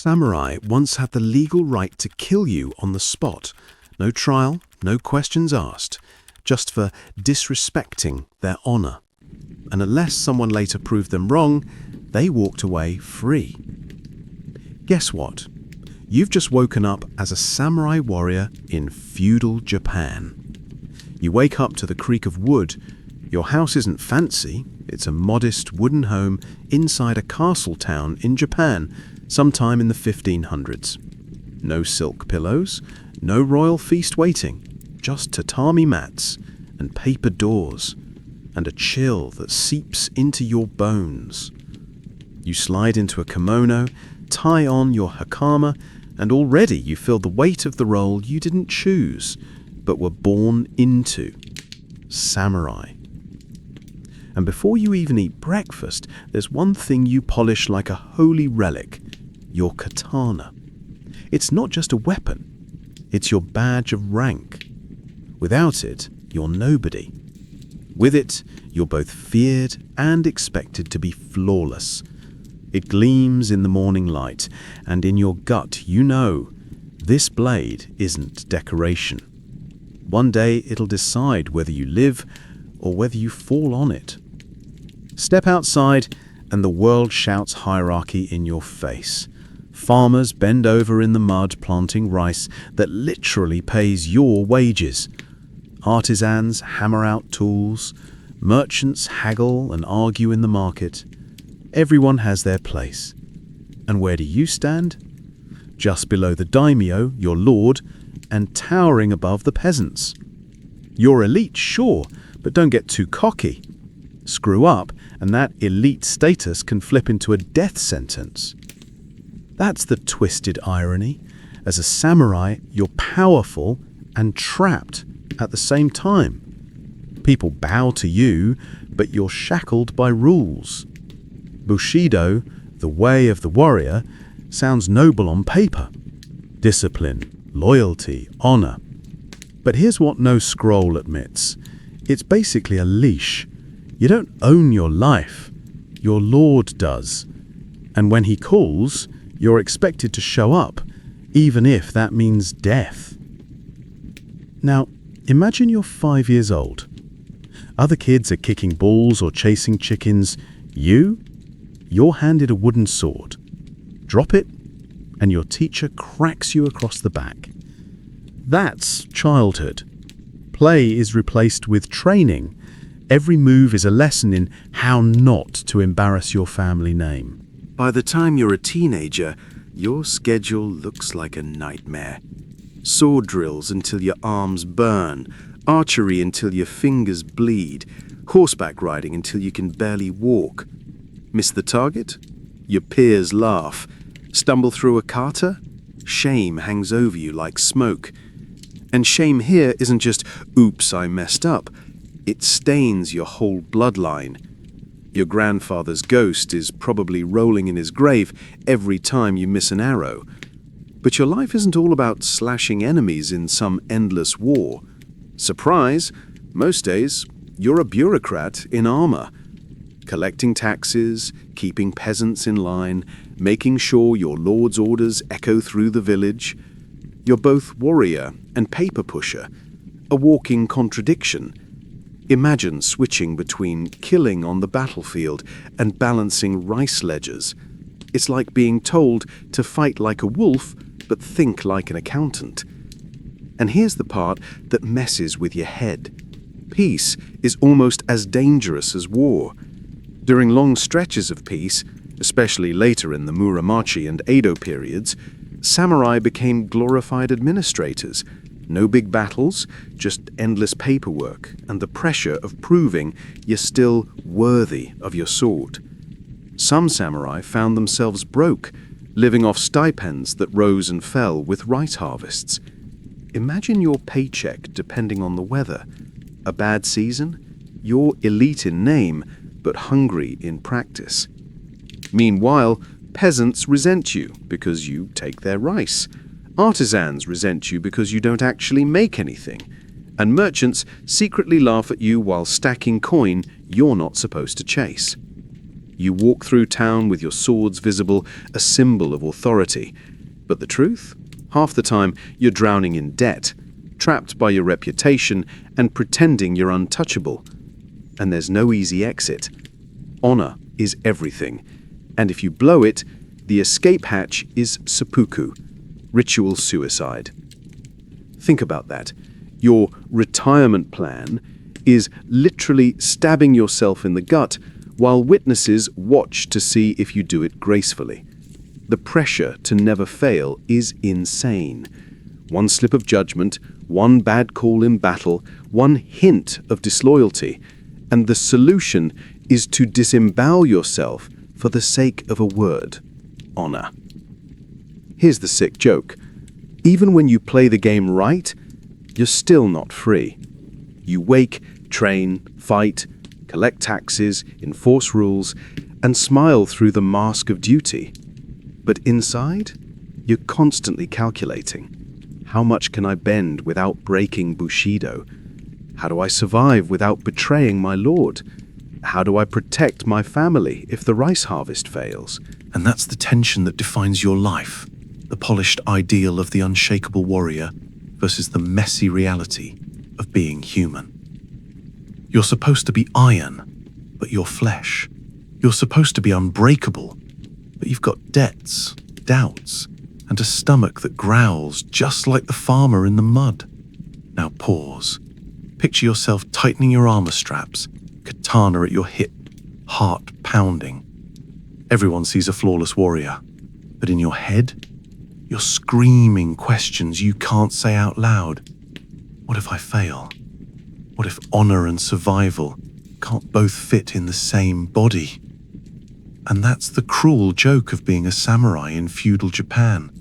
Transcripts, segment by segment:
Samurai once had the legal right to kill you on the spot. No trial, no questions asked, just for disrespecting their honor. And unless someone later proved them wrong, they walked away free. Guess what? You've just woken up as a samurai warrior in feudal Japan. You wake up to the creak of wood. Your house isn't fancy. It's a modest wooden home inside a castle town in Japan, sometime in the 1500s. No silk pillows, no royal feast waiting, just tatami mats and paper doors, and a chill that seeps into your bones. You slide into a kimono, tie on your hakama, and already you feel the weight of the role you didn't choose, but were born into. Samurai. And before you even eat breakfast, there's one thing you polish like a holy relic: your katana. It's not just a weapon, it's your badge of rank. Without it, you're nobody. With it, you're both feared and expected to be flawless. It gleams in the morning light, and in your gut you know this blade isn't decoration. One day it'll decide whether you live or whether you fall on it. Step outside and the world shouts hierarchy in your face. Farmers bend over in the mud planting rice that literally pays your wages. Artisans hammer out tools. Merchants haggle and argue in the market. Everyone has their place. And where do you stand? Just below the daimyo, your lord, and towering above the peasants. You're elite, sure, but don't get too cocky. Screw up, and that elite status can flip into a death sentence. That's the twisted irony. As a samurai, you're powerful and trapped at the same time. People bow to you, but you're shackled by rules. Bushido, the way of the warrior, sounds noble on paper. Discipline, loyalty, honor. But here's what no scroll admits. It's basically a leash. You don't own your life. Your lord does. And when he calls, you're expected to show up, even if that means death. Now, imagine you're 5 years old. Other kids are kicking balls or chasing chickens. You're handed a wooden sword. Drop it, and your teacher cracks you across the back. That's childhood. Play is replaced with training. Every move is a lesson in how not to embarrass your family name. By the time you're a teenager, your schedule looks like a nightmare. Sword drills until your arms burn, archery until your fingers bleed, horseback riding until you can barely walk. Miss the target? Your peers laugh. Stumble through a kata? Shame hangs over you like smoke. And shame here isn't just, oops, I messed up. It stains your whole bloodline. Your grandfather's ghost is probably rolling in his grave every time you miss an arrow. But your life isn't all about slashing enemies in some endless war. Surprise, most days, you're a bureaucrat in armor. Collecting taxes, keeping peasants in line, making sure your lord's orders echo through the village. You're both warrior and paper pusher, a walking contradiction. Imagine switching between killing on the battlefield and balancing rice ledgers. It's like being told to fight like a wolf, but think like an accountant. And here's the part that messes with your head. Peace is almost as dangerous as war. During long stretches of peace, especially later in the Muromachi and Edo periods, samurai became glorified administrators. No big battles, just endless paperwork and the pressure of proving you're still worthy of your sword. Some samurai found themselves broke, living off stipends that rose and fell with rice harvests. Imagine your paycheck depending on the weather. A bad season? You're elite in name, but hungry in practice. Meanwhile, peasants resent you because you take their rice. Artisans resent you because you don't actually make anything. And merchants secretly laugh at you while stacking coin you're not supposed to chase. You walk through town with your swords visible, a symbol of authority. But the truth? Half the time, you're drowning in debt, trapped by your reputation and pretending you're untouchable. And there's no easy exit. Honor is everything. And if you blow it, the escape hatch is seppuku, ritual suicide. Think about that. Your retirement plan is literally stabbing yourself in the gut while witnesses watch to see if you do it gracefully. The pressure to never fail is insane. One slip of judgment, one bad call in battle, one hint of disloyalty, and the solution is to disembowel yourself for the sake of a word: honor. Here's the sick joke. Even when you play the game right, you're still not free. You wake, train, fight, collect taxes, enforce rules, and smile through the mask of duty. But inside, you're constantly calculating. How much can I bend without breaking Bushido? How do I survive without betraying my lord? How do I protect my family if the rice harvest fails? And that's the tension that defines your life, the polished ideal of the unshakable warrior versus the messy reality of being human. You're supposed to be iron, but you're flesh. You're supposed to be unbreakable, but you've got debts, doubts, and a stomach that growls just like the farmer in the mud. Now pause. Picture yourself tightening your armor straps, katana at your hip, heart pounding. Everyone sees a flawless warrior, but in your head, you're screaming questions you can't say out loud. What if I fail? What if honor and survival can't both fit in the same body? And that's the cruel joke of being a samurai in feudal Japan.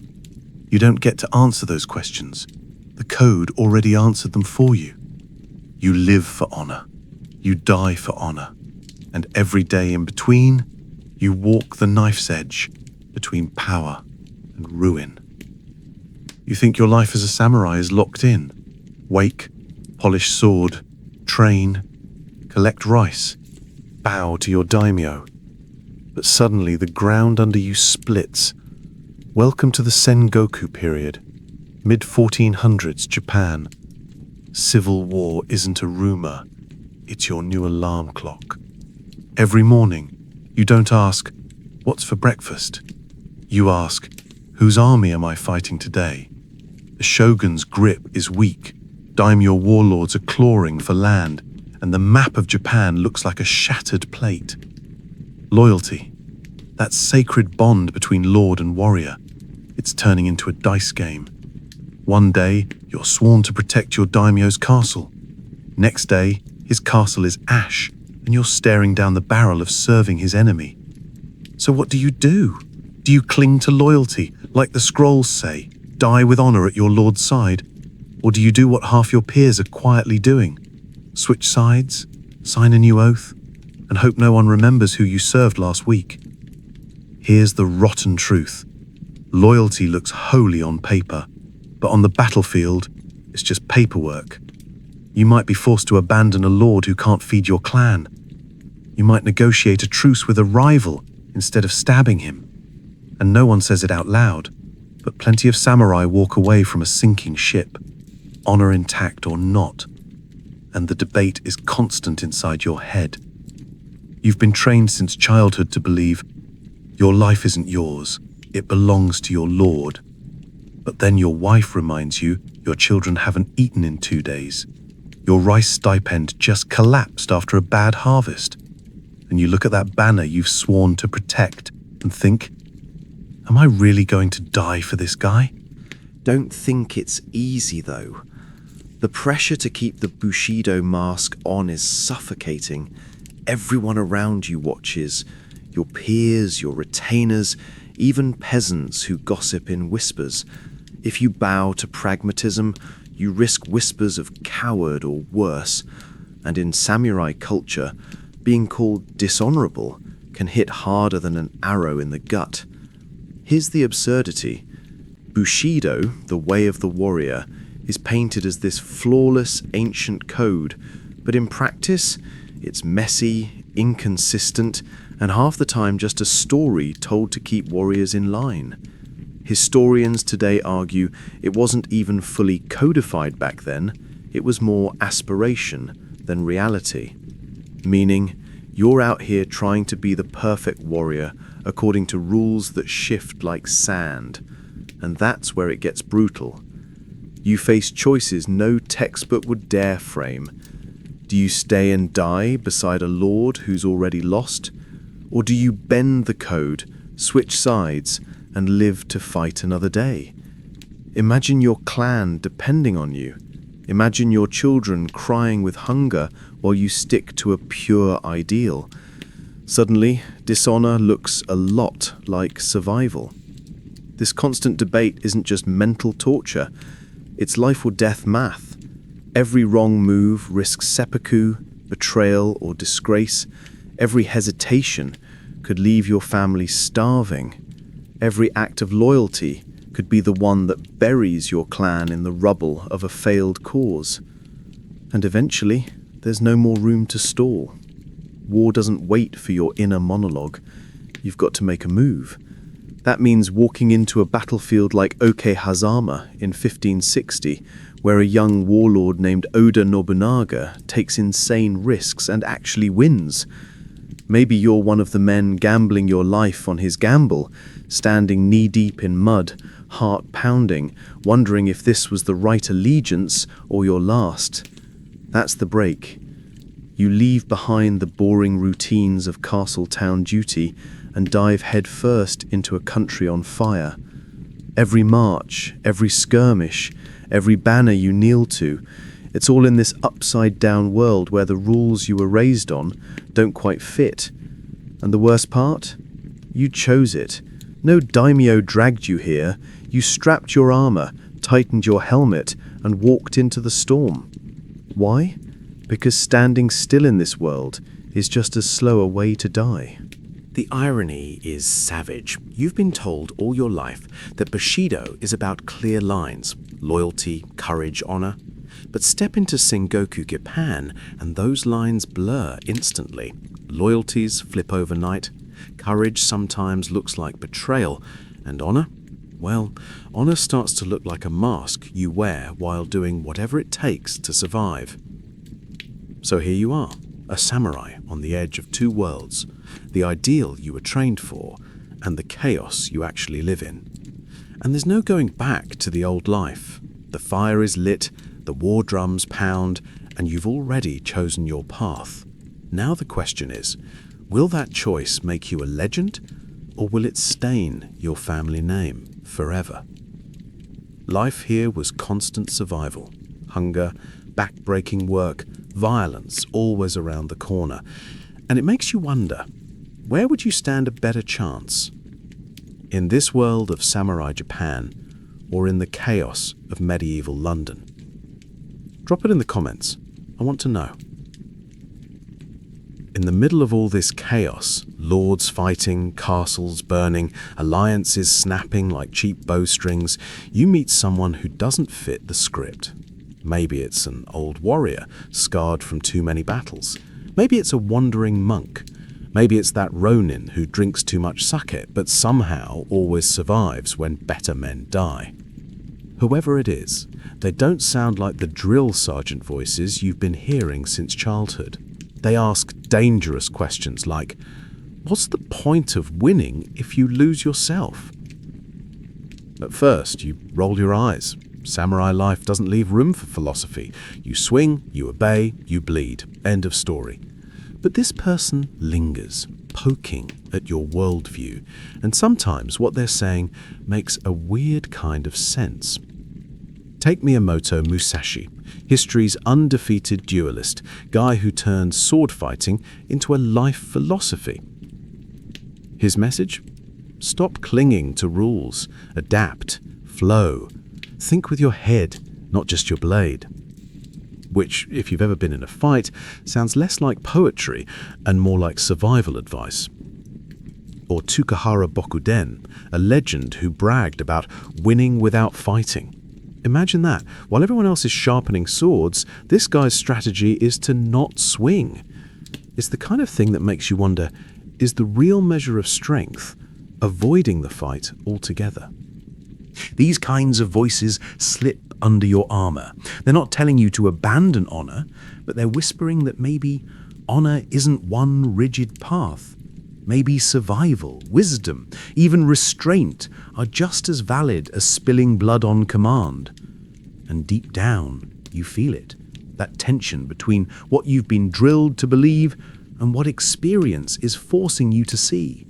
You don't get to answer those questions. The code already answered them for you. You live for honor. You die for honor. And every day in between, you walk the knife's edge between power and ruin. You think your life as a samurai is locked in. Wake, polish sword, train, collect rice, bow to your daimyo. But suddenly the ground under you splits. Welcome to the Sengoku period, mid-1400s Japan. Civil war isn't a rumor, it's your new alarm clock. Every morning, you don't ask, "What's for breakfast?" You ask, "Whose army am I fighting today?" The shogun's grip is weak, daimyo warlords are clawing for land, and the map of Japan looks like a shattered plate. Loyalty, that sacred bond between lord and warrior, it's turning into a dice game. One day, you're sworn to protect your daimyo's castle. Next day, his castle is ash, and you're staring down the barrel of serving his enemy. So what do? Do you cling to loyalty, like the scrolls say, die with honor at your lord's side? Or do you do what half your peers are quietly doing? Switch sides, sign a new oath, and hope no one remembers who you served last week? Here's the rotten truth. Loyalty looks holy on paper, but on the battlefield, it's just paperwork. You might be forced to abandon a lord who can't feed your clan. You might negotiate a truce with a rival instead of stabbing him. And no one says it out loud, but plenty of samurai walk away from a sinking ship, honor intact or not. And the debate is constant inside your head. You've been trained since childhood to believe your life isn't yours, it belongs to your lord. But then your wife reminds you your children haven't eaten in 2 days. Your rice stipend just collapsed after a bad harvest. And you look at that banner you've sworn to protect and think, am I really going to die for this guy? Don't think it's easy, though. The pressure to keep the Bushido mask on is suffocating. Everyone around you watches. Your peers, your retainers, even peasants who gossip in whispers. If you bow to pragmatism, you risk whispers of coward or worse. And in samurai culture, being called dishonorable can hit harder than an arrow in the gut. Here's the absurdity. Bushido, the way of the warrior, is painted as this flawless ancient code, but in practice, it's messy, inconsistent, and half the time just a story told to keep warriors in line. Historians today argue it wasn't even fully codified back then, it was more aspiration than reality. Meaning, you're out here trying to be the perfect warrior according to rules that shift like sand, and that's where it gets brutal. You face choices no textbook would dare frame. Do you stay and die beside a lord who's already lost? Or do you bend the code, switch sides, and live to fight another day? Imagine your clan depending on you. Imagine your children crying with hunger while you stick to a pure ideal. Suddenly, dishonor looks a lot like survival. This constant debate isn't just mental torture, it's life or death math. Every wrong move risks seppuku, betrayal, or disgrace. Every hesitation could leave your family starving. Every act of loyalty could be the one that buries your clan in the rubble of a failed cause. And eventually, there's no more room to stall. War doesn't wait for your inner monologue. You've got to make a move. That means walking into a battlefield like Okehazama in 1560, where a young warlord named Oda Nobunaga takes insane risks and actually wins. Maybe you're one of the men gambling your life on his gamble, standing knee-deep in mud, heart pounding, wondering if this was the right allegiance or your last. That's the break. You leave behind the boring routines of castle town duty and dive headfirst into a country on fire. Every march, every skirmish, every banner you kneel to, it's all in this upside-down world where the rules you were raised on don't quite fit. And the worst part? You chose it. No daimyo dragged you here. You strapped your armor, tightened your helmet, and walked into the storm. Why? Because standing still in this world is just as slow a way to die. The irony is savage. You've been told all your life that Bushido is about clear lines, loyalty, courage, honor. But step into Sengoku Japan and those lines blur instantly. Loyalties flip overnight. Courage sometimes looks like betrayal. And honor? Well, honor starts to look like a mask you wear while doing whatever it takes to survive. So here you are, a samurai on the edge of two worlds, the ideal you were trained for and the chaos you actually live in. And there's no going back to the old life. The fire is lit, the war drums pound, and you've already chosen your path. Now the question is, will that choice make you a legend, or will it stain your family name forever? Life here was constant survival, hunger, back-breaking work, violence always around the corner. And it makes you wonder, where would you stand a better chance? In this world of samurai Japan, or in the chaos of medieval London? Drop it in the comments. I want to know. In the middle of all this chaos, lords fighting, castles burning, alliances snapping like cheap bowstrings, you meet someone who doesn't fit the script. Maybe it's an old warrior, scarred from too many battles. Maybe it's a wandering monk. Maybe it's that ronin who drinks too much sake, but somehow always survives when better men die. Whoever it is, they don't sound like the drill sergeant voices you've been hearing since childhood. They ask dangerous questions like, what's the point of winning if you lose yourself? At first, you roll your eyes. Samurai life doesn't leave room for philosophy. You swing, you obey, you bleed. End of story. But this person lingers, poking at your worldview, and sometimes what they're saying makes a weird kind of sense. Take Miyamoto Musashi, history's undefeated duelist, guy who turned sword fighting into a life philosophy. His message? Stop clinging to rules, adapt, flow. Think with your head, not just your blade. Which, if you've ever been in a fight, sounds less like poetry and more like survival advice. Or Tsukahara Bokuden, a legend who bragged about winning without fighting. Imagine that. While everyone else is sharpening swords, this guy's strategy is to not swing. It's the kind of thing that makes you wonder, is the real measure of strength, avoiding the fight altogether. These kinds of voices slip under your armor. They're not telling you to abandon honor, but they're whispering that maybe honor isn't one rigid path. Maybe survival, wisdom, even restraint are just as valid as spilling blood on command. And deep down, you feel it, that tension between what you've been drilled to believe and what experience is forcing you to see.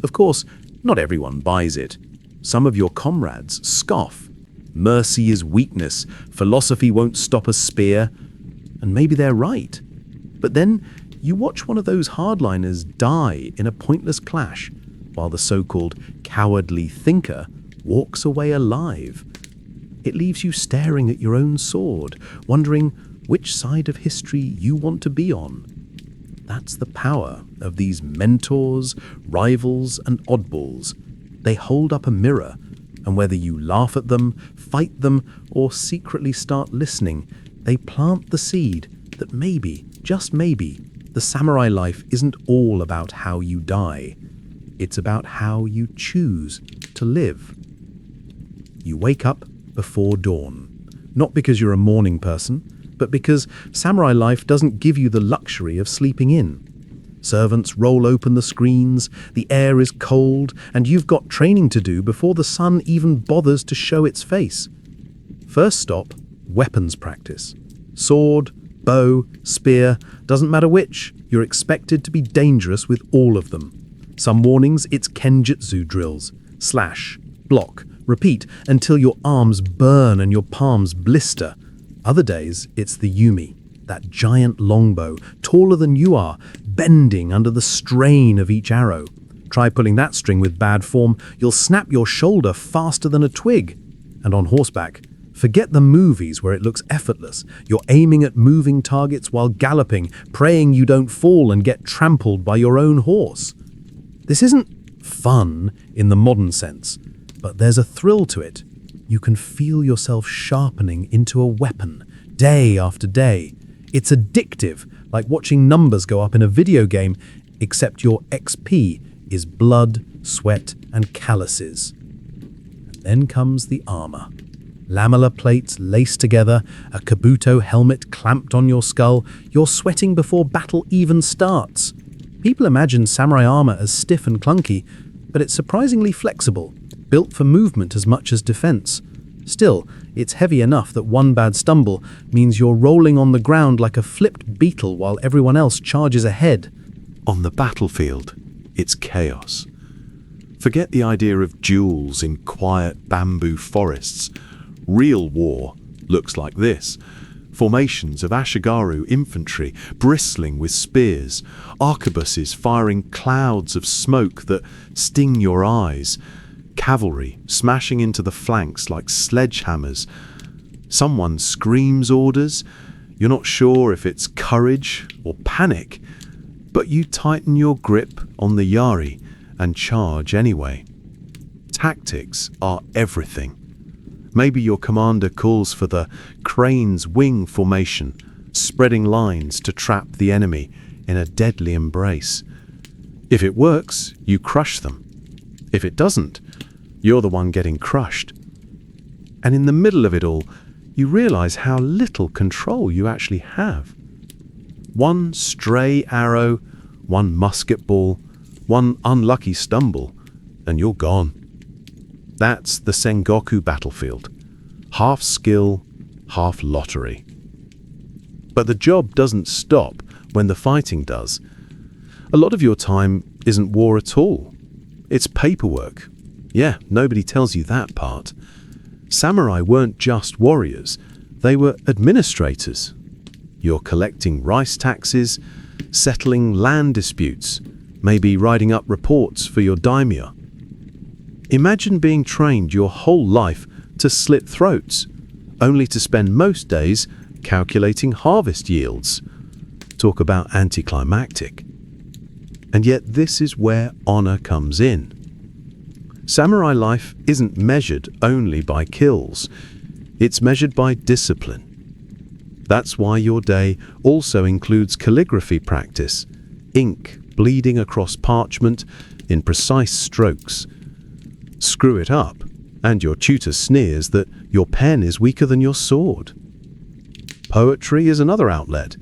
Of course, not everyone buys it. Some of your comrades scoff. Mercy is weakness, philosophy won't stop a spear, and maybe they're right. But then you watch one of those hardliners die in a pointless clash, while the so-called cowardly thinker walks away alive. It leaves you staring at your own sword, wondering which side of history you want to be on. That's the power of these mentors, rivals, and oddballs. They hold up a mirror, and whether you laugh at them, fight them, or secretly start listening, they plant the seed that maybe, just maybe, the samurai life isn't all about how you die. It's about how you choose to live. You wake up before dawn, not because you're a morning person, but because samurai life doesn't give you the luxury of sleeping in. Servants roll open the screens, the air is cold, and you've got training to do before the sun even bothers to show its face. First stop, weapons practice. Sword, bow, spear, doesn't matter which, you're expected to be dangerous with all of them. Some mornings it's kenjutsu drills. Slash, block, repeat until your arms burn and your palms blister. Other days it's the yumi, that giant longbow, taller than you are, bending under the strain of each arrow. Try pulling that string with bad form, you'll snap your shoulder faster than a twig. And on horseback, forget the movies where it looks effortless. You're aiming at moving targets while galloping, praying you don't fall and get trampled by your own horse. This isn't fun in the modern sense, but there's a thrill to it. You can feel yourself sharpening into a weapon, day after day. It's addictive, like watching numbers go up in a video game, except your XP is blood, sweat, and calluses. And then comes the armor. Lamellar plates laced together, a kabuto helmet clamped on your skull, you're sweating before battle even starts. People imagine samurai armor as stiff and clunky, but it's surprisingly flexible, built for movement as much as defense. Still, it's heavy enough that one bad stumble means you're rolling on the ground like a flipped beetle while everyone else charges ahead. On the battlefield, it's chaos. Forget the idea of duels in quiet bamboo forests. Real war looks like this. Formations of Ashigaru infantry bristling with spears, arquebuses firing clouds of smoke that sting your eyes, cavalry smashing into the flanks like sledgehammers. Someone screams orders. You're not sure if it's courage or panic, but you tighten your grip on the yari and charge anyway. Tactics are everything. Maybe your commander calls for the crane's wing formation, spreading lines to trap the enemy in a deadly embrace. If it works, you crush them. If it doesn't, you're the one getting crushed. And in the middle of it all, you realize how little control you actually have. One stray arrow, one musket ball, one unlucky stumble, and you're gone. That's the Sengoku battlefield. Half skill, half lottery. But the job doesn't stop when the fighting does. A lot of your time isn't war at all. It's paperwork. Yeah, nobody tells you that part. Samurai weren't just warriors. They were administrators. You're collecting rice taxes, settling land disputes, maybe writing up reports for your daimyo. Imagine being trained your whole life to slit throats, only to spend most days calculating harvest yields. Talk about anticlimactic. And yet this is where honor comes in. Samurai life isn't measured only by kills. It's measured by discipline. That's why your day also includes calligraphy practice, ink, bleeding across parchment in precise strokes. Screw it up, and your tutor sneers that your pen is weaker than your sword. Poetry is another outlet.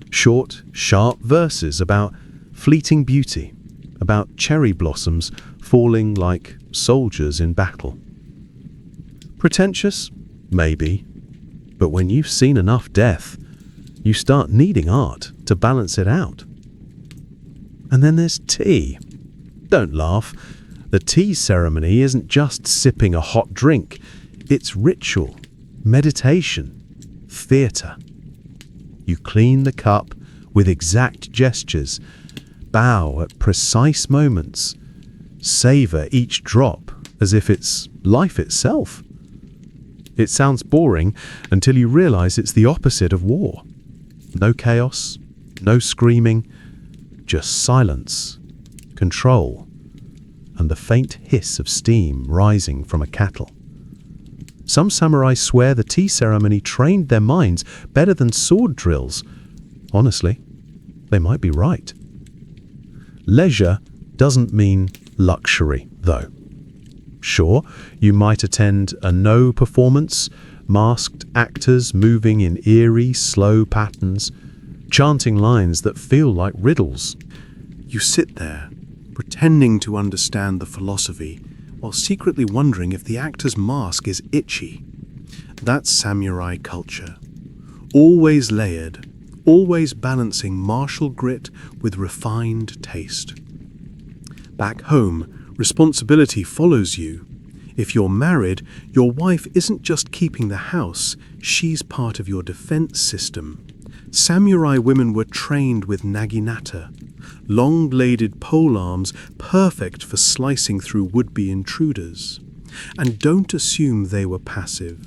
Short, sharp verses about fleeting beauty, about cherry blossoms falling like soldiers in battle. Pretentious? Maybe. But when you've seen enough death, you start needing art to balance it out. And then there's tea. Don't laugh. The tea ceremony isn't just sipping a hot drink. It's ritual, meditation, theatre. You clean the cup with exact gestures, bow at precise moments, savour each drop as if it's life itself. It sounds boring until you realise it's the opposite of war. No chaos, no screaming, just silence, control, and the faint hiss of steam rising from a kettle. Some samurai swear the tea ceremony trained their minds better than sword drills. Honestly, they might be right. Leisure doesn't mean luxury, though. Sure, you might attend a no performance, masked actors moving in eerie, slow patterns, chanting lines that feel like riddles. You sit there, pretending to understand the philosophy, while secretly wondering if the actor's mask is itchy. That's samurai culture. Always layered, always balancing martial grit with refined taste. Back home, responsibility follows you. If you're married, your wife isn't just keeping the house, she's part of your defense system. Samurai women were trained with naginata, long-bladed polearms perfect for slicing through would-be intruders. And don't assume they were passive.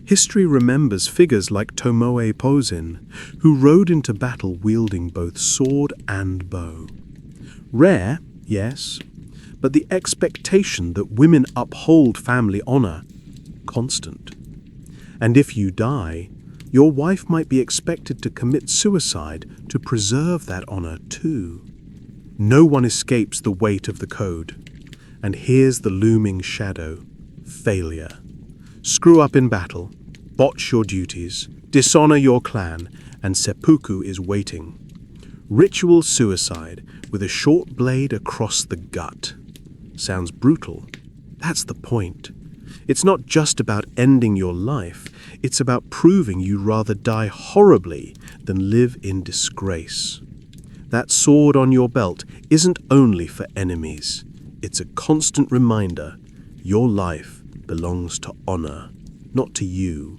History remembers figures like Tomoe Posen, who rode into battle wielding both sword and bow. Rare, yes, but the expectation that women uphold family honor, constant. And if you die, your wife might be expected to commit suicide to preserve that honor too. No one escapes the weight of the code. And here's the looming shadow: failure. Screw up in battle, botch your duties, dishonor your clan, and seppuku is waiting. Ritual suicide with a short blade across the gut. Sounds brutal. That's the point. It's not just about ending your life, it's about proving you'd rather die horribly than live in disgrace. That sword on your belt isn't only for enemies. It's a constant reminder your life belongs to honor, not to you.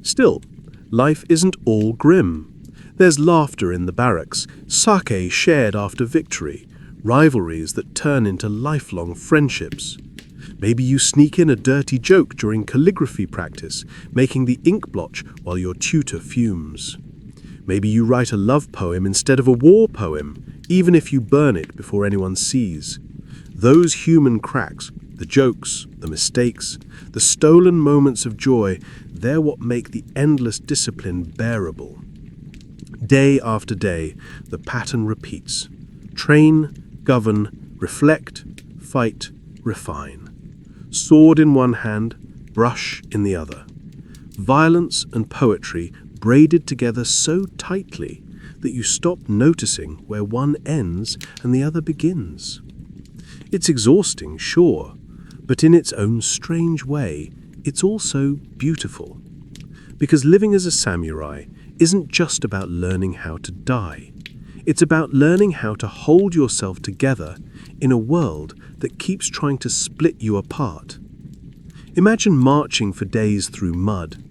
Still, life isn't all grim. There's laughter in the barracks, sake shared after victory, rivalries that turn into lifelong friendships. Maybe you sneak in a dirty joke during calligraphy practice, making the ink blotch while your tutor fumes. Maybe you write a love poem instead of a war poem, even if you burn it before anyone sees. Those human cracks, the jokes, the mistakes, the stolen moments of joy, they're what make the endless discipline bearable. Day after day, the pattern repeats. Train, govern, reflect, fight, refine. Sword in one hand, brush in the other. Violence and poetry braided together so tightly that you stop noticing where one ends and the other begins. It's exhausting, sure, but in its own strange way, it's also beautiful. Because living as a samurai isn't just about learning how to die. It's about learning how to hold yourself together in a world that keeps trying to split you apart. Imagine marching for days through mud,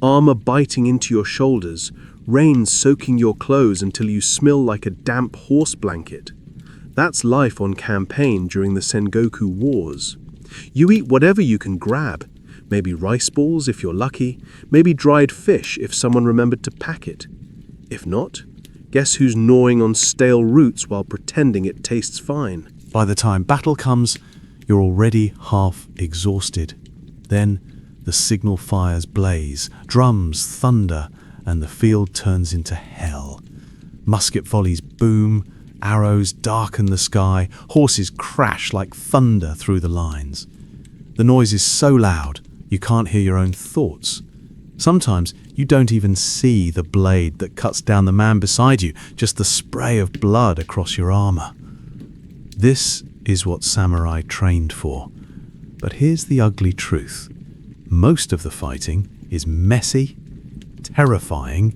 armor biting into your shoulders, rain soaking your clothes until you smell like a damp horse blanket. That's life on campaign during the Sengoku Wars. You eat whatever you can grab, maybe rice balls if you're lucky, maybe dried fish if someone remembered to pack it. If not, guess who's gnawing on stale roots while pretending it tastes fine? By the time battle comes, you're already half exhausted. Then the signal fires blaze, drums thunder, and the field turns into hell. Musket volleys boom, Arrows darken the sky, horses crash like thunder through the lines. The noise is so loud, you can't hear your own thoughts. Sometimes you don't even see the blade that cuts down the man beside you, just the spray of blood across your armor. This is what samurai trained for. But here's the ugly truth. Most of the fighting is messy, terrifying,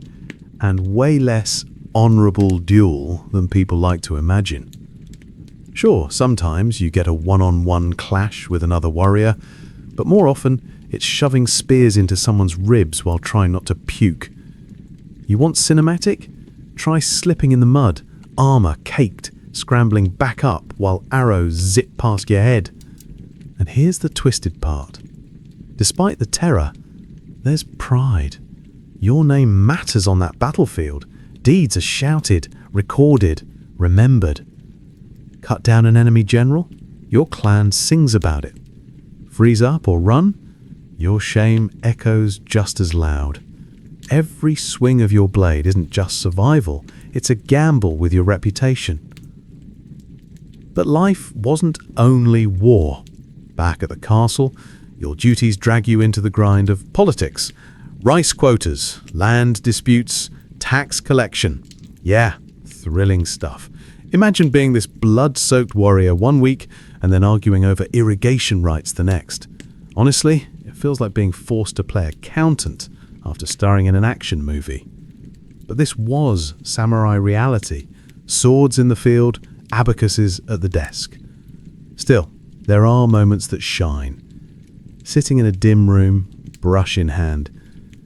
and way less honorable duel than people like to imagine. Sure, sometimes you get a one-on-one clash with another warrior, but more often it's shoving spears into someone's ribs while trying not to puke. You want cinematic? Try slipping in the mud, armor caked, scrambling back up while arrows zip past your head. And here's the twisted part. Despite the terror, there's pride. Your name matters on that battlefield. Deeds are shouted, recorded, remembered. Cut down an enemy general? Your clan sings about it. Freeze up or run? Your shame echoes just as loud. Every swing of your blade isn't just survival, it's a gamble with your reputation. But life wasn't only war. Back at the castle, your duties drag you into the grind of politics, rice quotas, land disputes, tax collection. Yeah, thrilling stuff. Imagine being this blood-soaked warrior one week and then arguing over irrigation rights the next. Honestly, it feels like being forced to play accountant after starring in an action movie. But this was samurai reality. Swords in the field, abacuses at the desk. Still, there are moments that shine. Sitting in a dim room, brush in hand,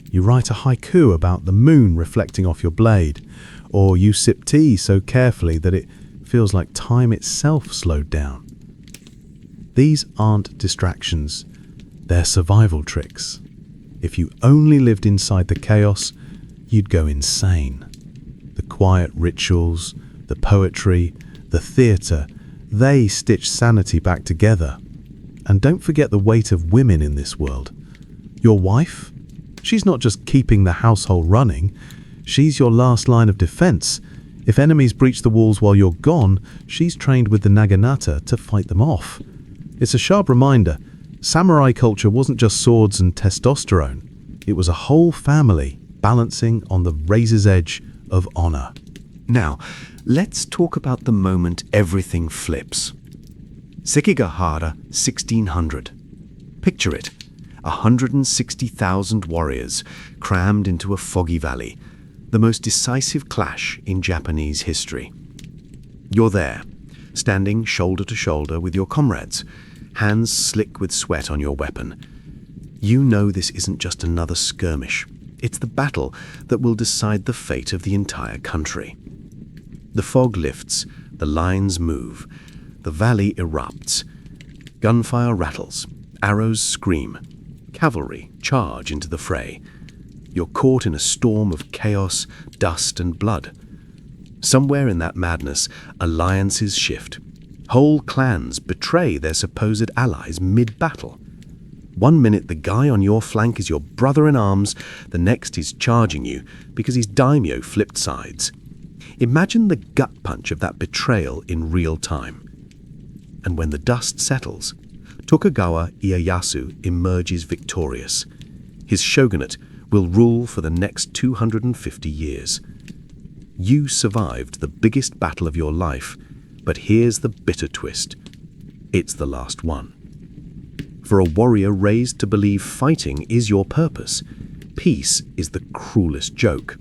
you write a haiku about the moon reflecting off your blade, or you sip tea so carefully that it feels like time itself slowed down. These aren't distractions, they're survival tricks. If you only lived inside the chaos, you'd go insane. The quiet rituals, the poetry, the theatre, they stitch sanity back together. And don't forget the weight of women in this world. Your wife? She's not just keeping the household running, she's your last line of defense. If enemies breach the walls while you're gone, she's trained with the naginata to fight them off. It's a sharp reminder, samurai culture wasn't just swords and testosterone. It was a whole family balancing on the razor's edge of honor. Now, let's talk about the moment everything flips. Sekigahara 1600. Picture it, 160,000 warriors crammed into a foggy valley, the most decisive clash in Japanese history. You're there, standing shoulder to shoulder with your comrades, hands slick with sweat on your weapon. You know this isn't just another skirmish. It's the battle that will decide the fate of the entire country. The fog lifts, the lines move, the valley erupts. Gunfire rattles, arrows scream, cavalry charge into the fray. You're caught in a storm of chaos, dust and blood. Somewhere in that madness, alliances shift. Whole clans betray their supposed allies mid-battle. 1 minute the guy on your flank is your brother in arms, the next he's charging you because his daimyo flipped sides. Imagine the gut punch of that betrayal in real time. And when the dust settles, Tokugawa Ieyasu emerges victorious. His shogunate will rule for the next 250 years. You survived the biggest battle of your life, but here's the bitter twist. It's the last one. For a warrior raised to believe fighting is your purpose, peace is the cruelest joke.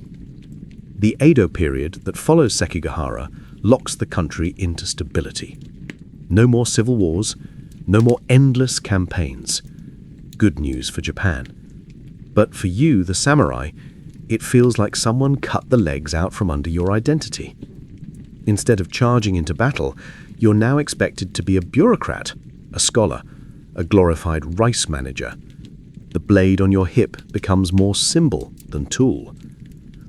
The Edo period that follows Sekigahara locks the country into stability. No more civil wars, no more endless campaigns. Good news for Japan. But for you, the samurai, it feels like someone cut the legs out from under your identity. Instead of charging into battle, you're now expected to be a bureaucrat, a scholar, a glorified rice manager. The blade on your hip becomes more symbol than tool.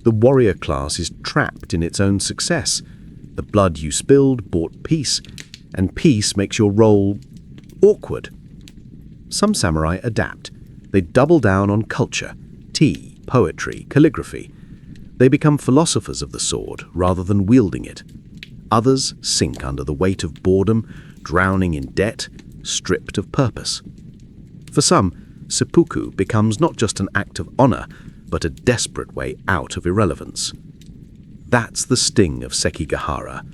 The warrior class is trapped in its own success. The blood you spilled bought peace, and peace makes your role awkward. Some samurai adapt. They double down on culture, tea, poetry, calligraphy. They become philosophers of the sword rather than wielding it. Others sink under the weight of boredom, drowning in debt, stripped of purpose. For some, seppuku becomes not just an act of honor, but a desperate way out of irrelevance. That's the sting of Sekigahara.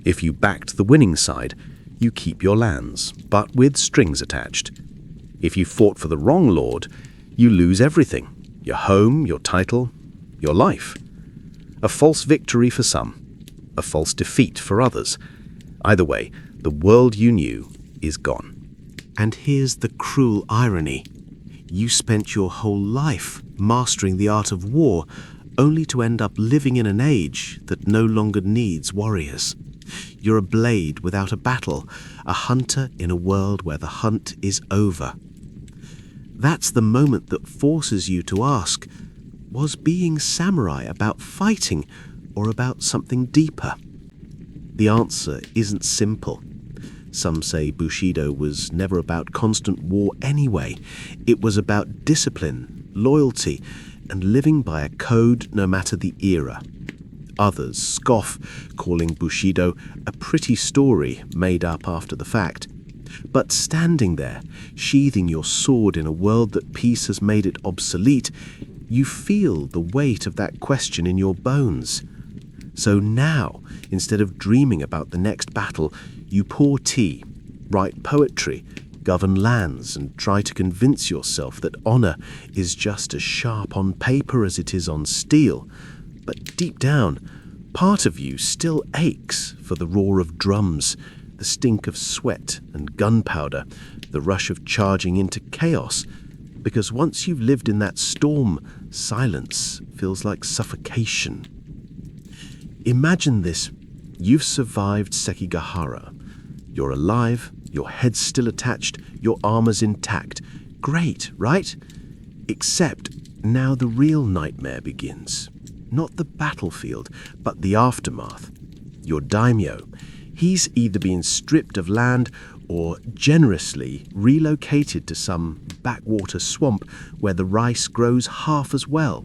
If you backed the winning side, you keep your lands, but with strings attached. If you fought for the wrong lord, you lose everything: your home, your title, your life. A false victory for some, a false defeat for others. Either way, the world you knew is gone. And here's the cruel irony. You spent your whole life mastering the art of war, only to end up living in an age that no longer needs warriors. You're a blade without a battle, a hunter in a world where the hunt is over. That's the moment that forces you to ask, was being samurai about fighting or about something deeper? The answer isn't simple. Some say Bushido was never about constant war anyway. It was about discipline, loyalty, and living by a code no matter the era. Others scoff, calling Bushido a pretty story made up after the fact. But standing there, sheathing your sword in a world that peace has made it obsolete, you feel the weight of that question in your bones. So now, instead of dreaming about the next battle, you pour tea, write poetry, govern lands, and try to convince yourself that honor is just as sharp on paper as it is on steel. But deep down, part of you still aches for the roar of drums, the stink of sweat and gunpowder, the rush of charging into chaos, because once you've lived in that storm, silence feels like suffocation. Imagine this. You've survived Sekigahara. You're alive, your head's still attached, your armor's intact. Great, right? Except now the real nightmare begins. Not the battlefield, but the aftermath. Your daimyo. He's either been stripped of land or generously relocated to some backwater swamp where the rice grows half as well.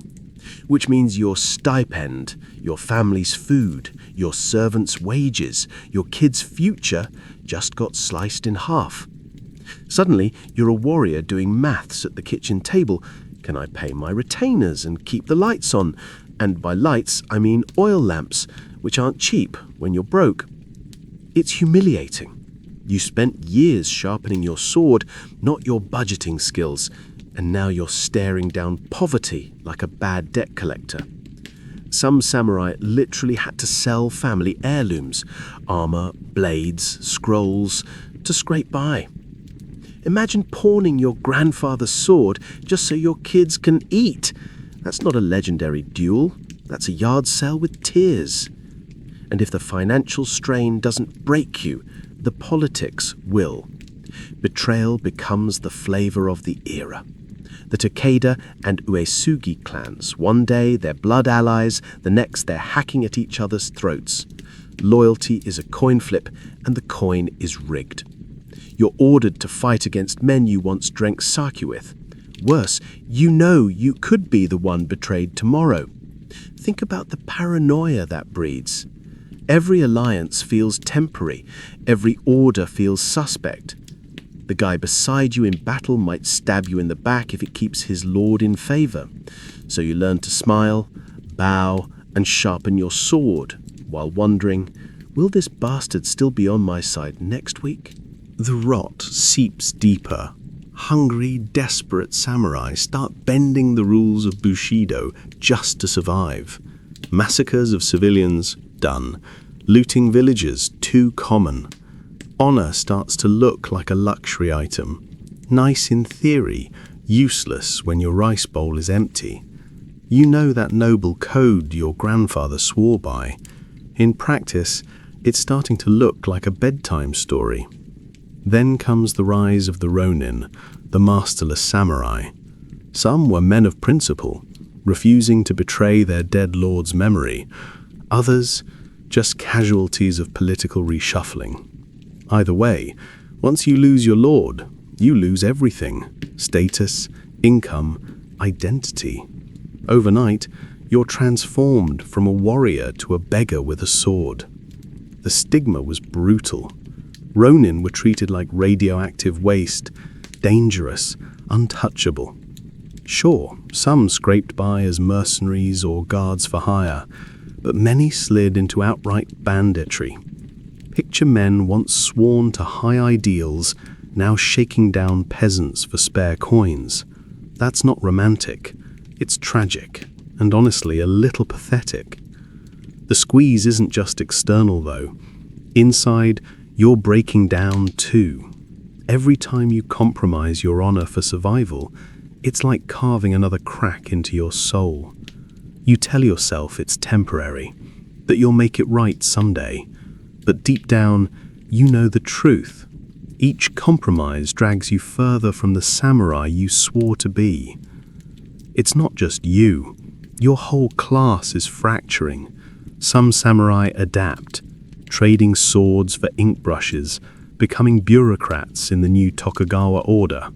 Which means your stipend, your family's food, your servants' wages, your kids' future just got sliced in half. Suddenly, you're a warrior doing maths at the kitchen table. Can I pay my retainers and keep the lights on? And by lights, I mean oil lamps, which aren't cheap when you're broke. It's humiliating. You spent years sharpening your sword, not your budgeting skills, and now you're staring down poverty like a bad debt collector. Some samurai literally had to sell family heirlooms, armor, blades, scrolls, to scrape by. Imagine pawning your grandfather's sword just so your kids can eat. That's not a legendary duel. That's a yard sale with tears. And if the financial strain doesn't break you, the politics will. Betrayal becomes the flavor of the era. The Takeda and Uesugi clans, one day they're blood allies, the next they're hacking at each other's throats. Loyalty is a coin flip, and the coin is rigged. You're ordered to fight against men you once drank sake with. Worse, you know you could be the one betrayed tomorrow. Think about the paranoia that breeds. Every alliance feels temporary. Every order feels suspect. The guy beside you in battle might stab you in the back if it keeps his lord in favor. So you learn to smile, bow, and sharpen your sword, while wondering, will this bastard still be on my side next week? The rot seeps deeper. Hungry, desperate samurai start bending the rules of Bushido just to survive. Massacres of civilians, done. Looting villages, too common. Honor starts to look like a luxury item. Nice in theory, useless when your rice bowl is empty. You know that noble code your grandfather swore by. In practice, it's starting to look like a bedtime story. Then comes the rise of the Ronin, the masterless samurai. Some were men of principle, refusing to betray their dead lord's memory. Others, just casualties of political reshuffling. Either way, once you lose your lord, you lose everything: status, income, identity. Overnight, you're transformed from a warrior to a beggar with a sword. the stigma was brutal. Ronin were treated like radioactive waste, dangerous, untouchable. Sure, some scraped by as mercenaries or guards for hire, but many slid into outright banditry. Picture men once sworn to high ideals, now shaking down peasants for spare coins. That's not romantic. It's tragic, and honestly a little pathetic. The squeeze isn't just external, though. Inside, you're breaking down too. Every time you compromise your honor for survival, it's like carving another crack into your soul. You tell yourself it's temporary, that you'll make it right someday. But deep down, you know the truth. Each compromise drags you further from the samurai you swore to be. It's not just you. Your whole class is fracturing. Some samurai adapt, trading swords for ink brushes, becoming bureaucrats in the new Tokugawa order.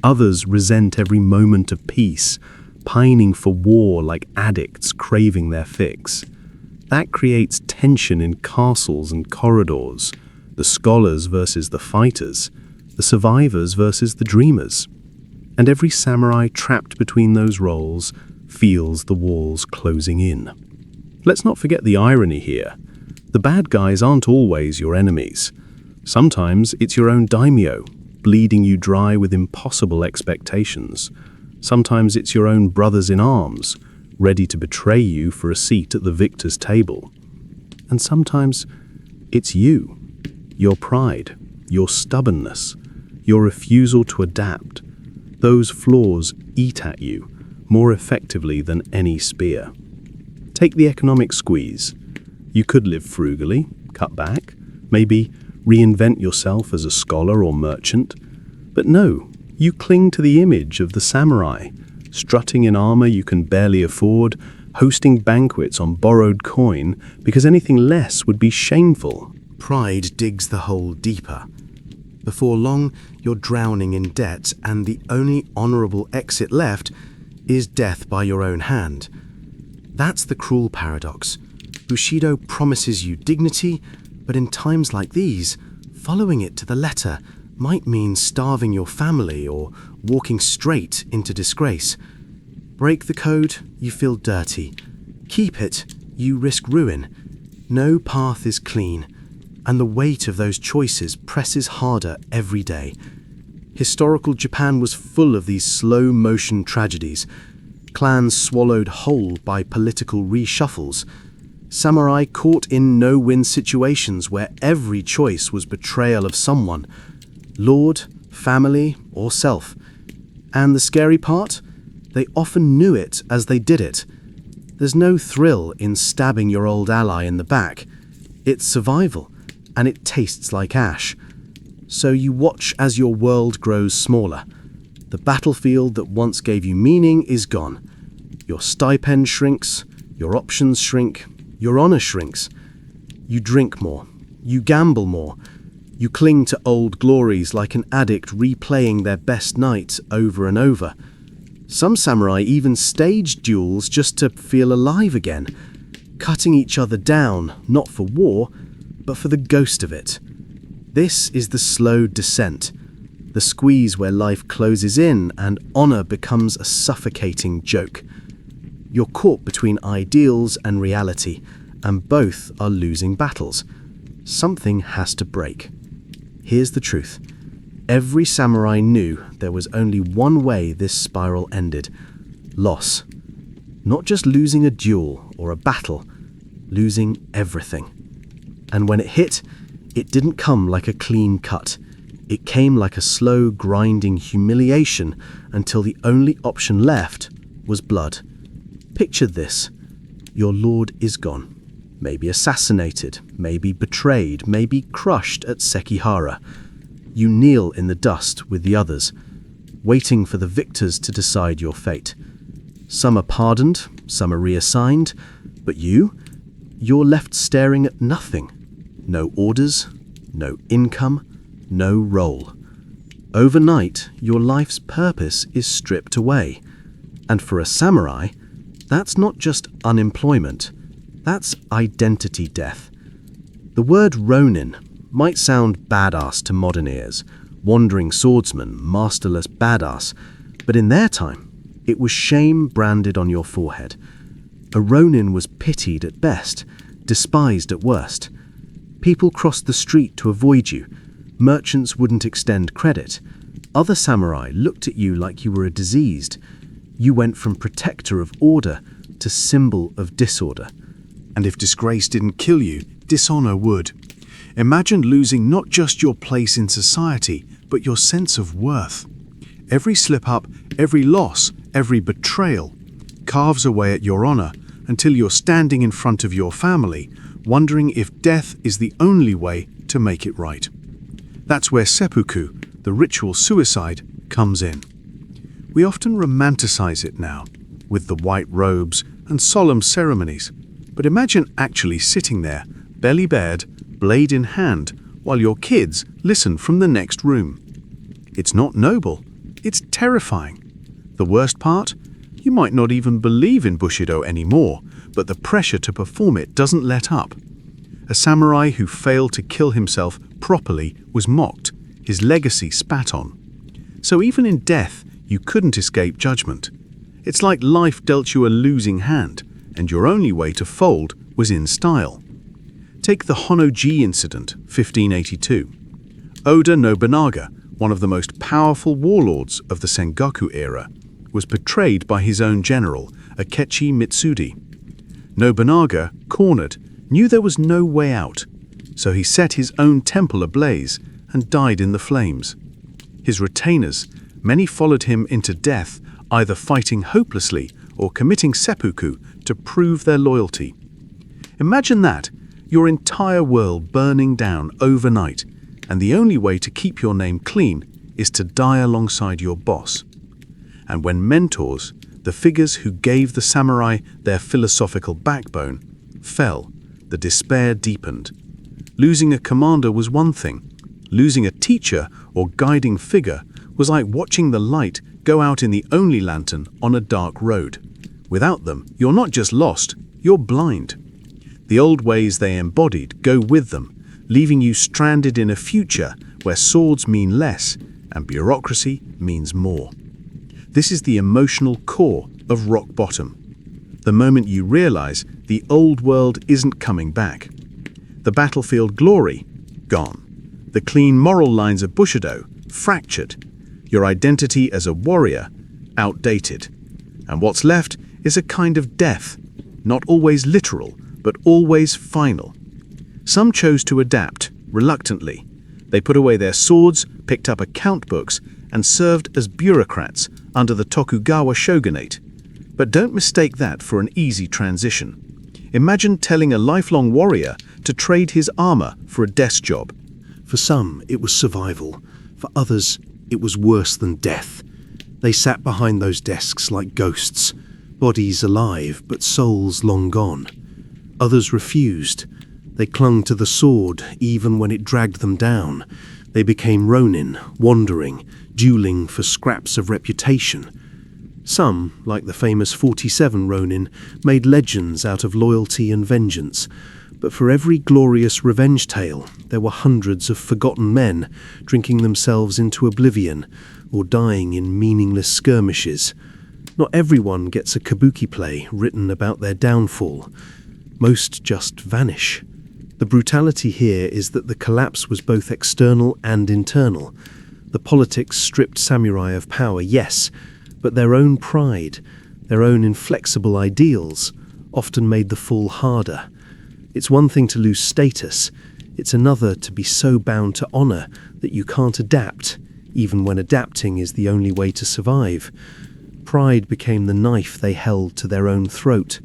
Others resent every moment of peace, pining for war like addicts craving their fix. That creates tension in castles and corridors, the scholars versus the fighters, the survivors versus the dreamers. And every samurai trapped between those roles feels the walls closing in. Let's not forget the irony here. The bad guys aren't always your enemies. Sometimes it's your own daimyo, bleeding you dry with impossible expectations. Sometimes it's your own brothers in arms, ready to betray you for a seat at the victor's table. And sometimes it's you, your pride, your stubbornness, your refusal to adapt. Those flaws eat at you more effectively than any spear. Take the economic squeeze. You could live frugally, cut back, maybe reinvent yourself as a scholar or merchant. But no, you cling to the image of the samurai, strutting in armor you can barely afford, hosting banquets on borrowed coin because anything less would be shameful. Pride digs the hole deeper. Before long, you're drowning in debt, and the only honorable exit left is death by your own hand. That's the cruel paradox. Bushido promises you dignity, but in times like these, following it to the letter might mean starving your family or walking straight into disgrace. Break the code, you feel dirty. Keep it, you risk ruin. No path is clean, and the weight of those choices presses harder every day. Historical Japan was full of these slow-motion tragedies, clans swallowed whole by political reshuffles, samurai caught in no-win situations where every choice was betrayal of someone, lord, family, or self. And the scary part? They often knew it as they did it. There's no thrill in stabbing your old ally in the back. It's survival, and it tastes like ash. So you watch as your world grows smaller. The battlefield that once gave you meaning is gone. Your stipend shrinks, your options shrink, your honor shrinks. You drink more, you gamble more, you cling to old glories like an addict replaying their best night over and over. Some samurai even staged duels just to feel alive again, cutting each other down, not for war, but for the ghost of it. This is the slow descent, the squeeze where life closes in and honor becomes a suffocating joke. You're caught between ideals and reality, and both are losing battles. Something has to break. Here's the truth. Every samurai knew there was only one way this spiral ended: loss. Not just losing a duel or a battle, losing everything. And when it hit, it didn't come like a clean cut. It came like a slow, grinding humiliation until the only option left was blood. Picture this. Your lord is gone. Maybe assassinated, maybe betrayed, maybe crushed at Sekihara. You kneel in the dust with the others, waiting for the victors to decide your fate. Some are pardoned, some are reassigned, but you're left staring at nothing. No orders, no income, no role. Overnight, your life's purpose is stripped away. And for a samurai, that's not just unemployment, that's identity death. The word Ronin might sound badass to modern ears, wandering swordsman, masterless badass, but in their time, it was shame branded on your forehead. A Ronin was pitied at best, despised at worst. People crossed the street to avoid you. Merchants wouldn't extend credit. Other samurai looked at you like you were a diseased. You went from protector of order to symbol of disorder. And if disgrace didn't kill you, dishonor would. Imagine losing not just your place in society, but your sense of worth. Every slip-up, every loss, every betrayal carves away at your honor until you're standing in front of your family, wondering if death is the only way to make it right. That's where seppuku, the ritual suicide, comes in. We often romanticize it now, with the white robes and solemn ceremonies. But imagine actually sitting there, belly bared, blade in hand, while your kids listen from the next room. It's not noble, it's terrifying. The worst part? You might not even believe in Bushido anymore, but the pressure to perform it doesn't let up. A samurai who failed to kill himself properly was mocked, his legacy spat on. So even in death, you couldn't escape judgment. It's like life dealt you a losing hand, and your only way to fold was in style. Take the Honnoji incident, 1582. Oda Nobunaga, one of the most powerful warlords of the Sengoku era, was betrayed by his own general, Akechi Mitsude. Nobunaga, cornered, knew there was no way out, so he set his own temple ablaze and died in the flames. His retainers, many followed him into death, either fighting hopelessly or committing seppuku to prove their loyalty. Imagine that, your entire world burning down overnight, and the only way to keep your name clean is to die alongside your boss. And when mentors, the figures who gave the samurai their philosophical backbone, fell, the despair deepened. Losing a commander was one thing. Losing a teacher or guiding figure was like watching the light go out in the only lantern on a dark road. Without them, you're not just lost, you're blind. The old ways they embodied go with them, leaving you stranded in a future where swords mean less and bureaucracy means more. This is the emotional core of rock bottom. The moment you realize the old world isn't coming back. The battlefield glory, gone. The clean moral lines of Bushido, fractured. Your identity as a warrior, outdated. And what's left is a kind of death, not always literal, but always final. Some chose to adapt, reluctantly. They put away their swords, picked up account books, and served as bureaucrats under the Tokugawa shogunate. But don't mistake that for an easy transition. Imagine telling a lifelong warrior to trade his armor for a desk job. For some, it was survival. For others, it was worse than death. They sat behind those desks like ghosts, bodies alive but souls long gone. Others refused. They clung to the sword even when it dragged them down. They became ronin, wandering, dueling for scraps of reputation. Some, like the famous 47 ronin, made legends out of loyalty and vengeance. But for every glorious revenge tale, there were hundreds of forgotten men drinking themselves into oblivion or dying in meaningless skirmishes. Not everyone gets a kabuki play written about their downfall. Most just vanish. The brutality here is that the collapse was both external and internal. The politics stripped samurai of power, yes, but their own pride, their own inflexible ideals, often made the fall harder. It's one thing to lose status, it's another to be so bound to honor that you can't adapt, even when adapting is the only way to survive. Pride became the knife they held to their own throat.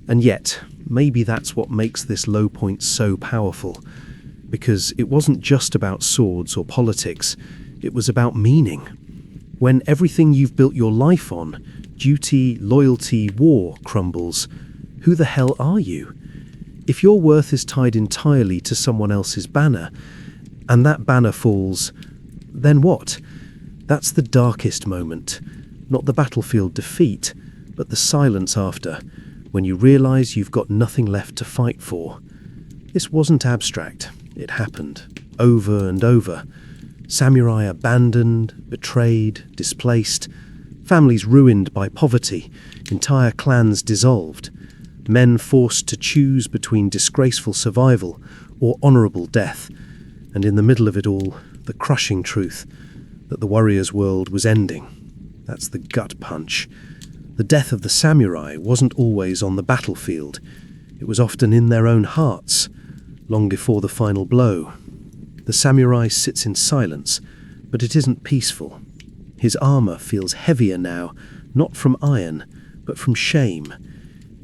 And yet, maybe that's what makes this low point so powerful. Because it wasn't just about swords or politics, it was about meaning. When everything you've built your life on, duty, loyalty, war, crumbles, who the hell are you? If your worth is tied entirely to someone else's banner, and that banner falls, then what? That's the darkest moment. Not the battlefield defeat, but the silence after, when you realize you've got nothing left to fight for. This wasn't abstract. It happened, over and over. Samurai abandoned, betrayed, displaced, families ruined by poverty, entire clans dissolved, men forced to choose between disgraceful survival or honourable death, and in the middle of it all, the crushing truth that the warrior's world was ending. That's the gut punch. The death of the samurai wasn't always on the battlefield. It was often in their own hearts, long before the final blow. The samurai sits in silence, but it isn't peaceful. His armour feels heavier now, not from iron, but from shame.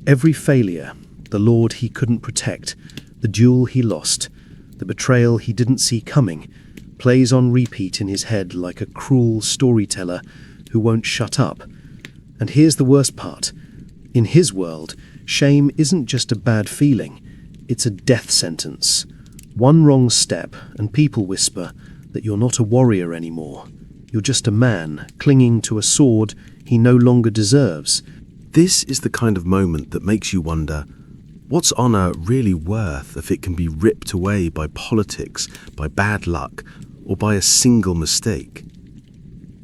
Every failure, the lord he couldn't protect, the duel he lost, the betrayal he didn't see coming, plays on repeat in his head like a cruel storyteller who won't shut up. And here's the worst part. In his world, shame isn't just a bad feeling, it's a death sentence. One wrong step and people whisper that you're not a warrior anymore. You're just a man clinging to a sword he no longer deserves. This is the kind of moment that makes you wonder, what's honor really worth if it can be ripped away by politics, by bad luck, or by a single mistake?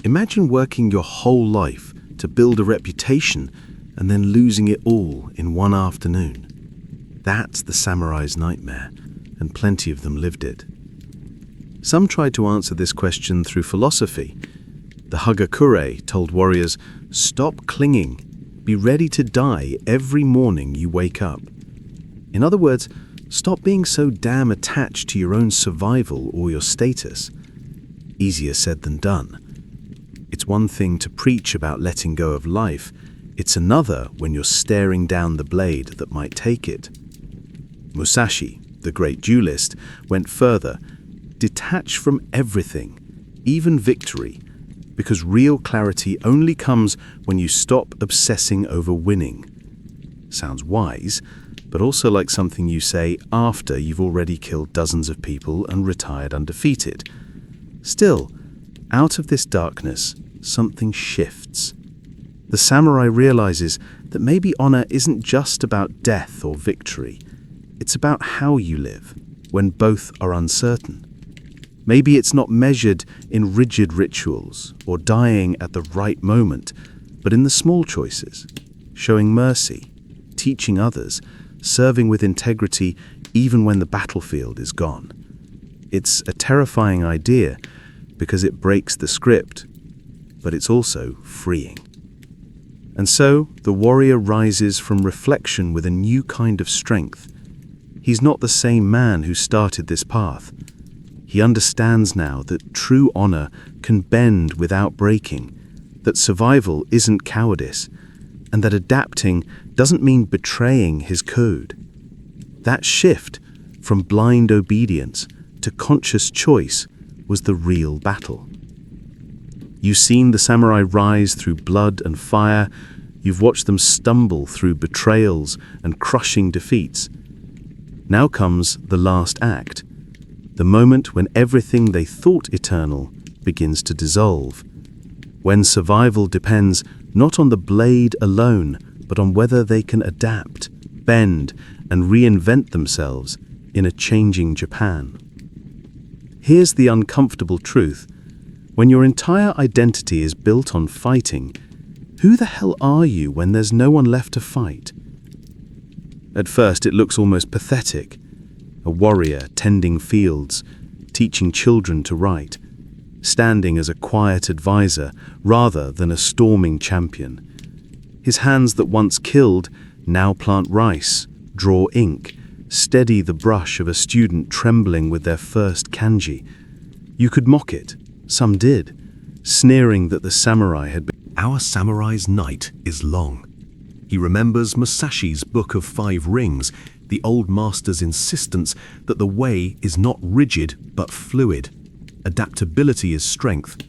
Imagine working your whole life to build a reputation and then losing it all in one afternoon. That's the samurai's nightmare, and plenty of them lived it. Some tried to answer this question through philosophy. The Hagakure told warriors, stop clinging. Be ready to die every morning you wake up. In other words, stop being so damn attached to your own survival or your status. Easier said than done. It's one thing to preach about letting go of life. It's another when you're staring down the blade that might take it. Musashi, the great duelist, went further. Detach from everything, even victory, because real clarity only comes when you stop obsessing over winning. Sounds wise, but also like something you say after you've already killed dozens of people and retired undefeated. Still, out of this darkness, something shifts. The samurai realizes that maybe honor isn't just about death or victory. It's about how you live when both are uncertain. Maybe it's not measured in rigid rituals or dying at the right moment, but in the small choices, showing mercy, teaching others, serving with integrity even when the battlefield is gone. It's a terrifying idea because it breaks the script, but it's also freeing. And so the warrior rises from reflection with a new kind of strength. He's not the same man who started this path. He understands now that true honor can bend without breaking, that survival isn't cowardice, and that adapting doesn't mean betraying his code. That shift from blind obedience to conscious choice was the real battle. You've seen the samurai rise through blood and fire. You've watched them stumble through betrayals and crushing defeats. Now comes the last act, the moment when everything they thought eternal begins to dissolve, when survival depends not on the blade alone, but on whether they can adapt, bend, and reinvent themselves in a changing Japan. Here's the uncomfortable truth. When your entire identity is built on fighting, who the hell are you when there's no one left to fight? At first, it looks almost pathetic. A warrior tending fields, teaching children to write, standing as a quiet advisor rather than a storming champion. His hands that once killed now plant rice, draw ink, steady the brush of a student trembling with their first kanji. You could mock it, some did, sneering that the samurai had been. Our samurai's night is long. He remembers Musashi's Book of Five Rings, the old master's insistence that the way is not rigid but fluid. Adaptability is strength.